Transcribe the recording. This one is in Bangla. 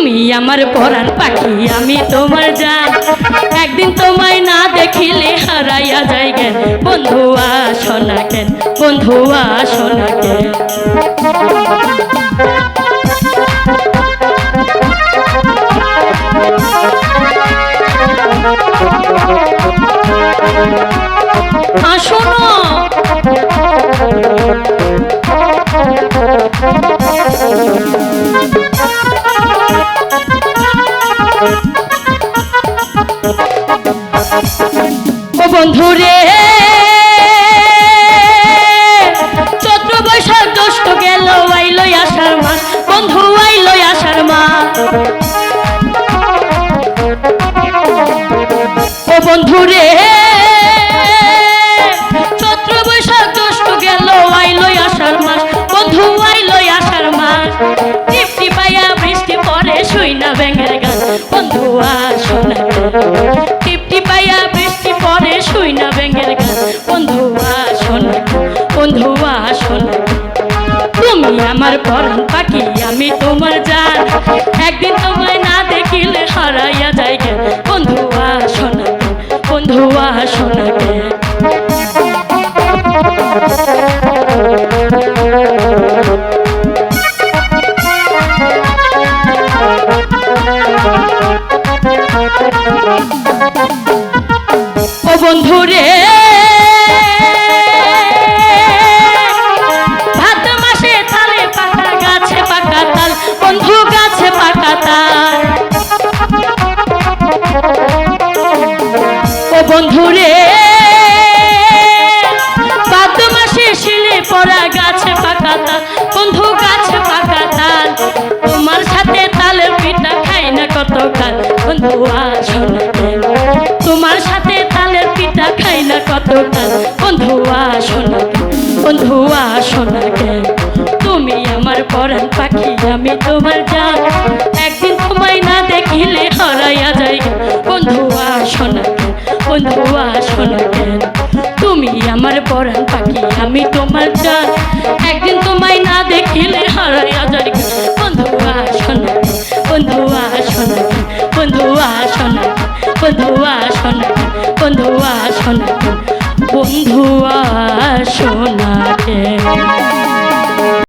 তুমি আমার পরাণ পাখি আমি তোমার জান, একদিন তোমায় না দেখিলে হারাইয়া যাই জ্ঞান। বন্ধু আসো না কেন, বন্ধু আসো না কেন। আসো না ও বন্ধু রে, চৈত্র বৈশাখ জ্যৈষ্ঠ গেল, আইলো আষাঢ় মাস, বন্ধু আইলো আষাঢ় মাস। ও বন্ধু রে, চৈত্র বৈশাখ জ্যৈষ্ঠ গেল, আইলো আষাঢ় মাস, বন্ধু আইলো আষাঢ় মাস। টিপটি পাইয়া বৃষ্টি পড়ে, শুই না ব্যাঙের গান। বন্ধু আসো না টিপটি পাইয়া বৃষ্টি পড়ে, শুই না ব্যাঙের গান। বন্ধু আসো না, বন্ধু আসো না। তুমি আমার পরাণ পাখি আমি তোমার জান, একদিন তোমায় না দেখিলে হারাইয়া যাই জ্ঞান। বন্ধু আসো না, বন্ধু আসো না। ও বন্ধু রে, ভাদ্র মাসে তালে পাকা, গাছে পাকা তাল, বন্ধু গাছে পাকা তাল। ও বন্ধু রে, ভাদ্র মাসে শিলে পড়া, গাছে পাকা তাল, বন্ধু গাছে পাকা তাল। তোমার সাথে তালের পিঠা খাই না কত কাল। বন্ধু আসো না, তোমার সাথে তালের পিঠা খাই না কত কাল। বন্ধু আসো না, বন্ধু আসো না কেন। তুমি আমার পরাণ পাখি আমি তোমার জান, একদিন তোমায় না দেখিলে হারাইয়া যাই। বন্ধু আসো না কেন, বন্ধু আসো না কেন। তুমি আমার পরাণ পাখি আমি তোমার জান, একদিন তোমায় না দেখিলে হারাইয়া যাই। বন্ধু আসো না, বন্ধু আসো না, বন্ধু আসো না, বন্ধু আসো না, বন্ধু আসো না, বন্ধু আসো না।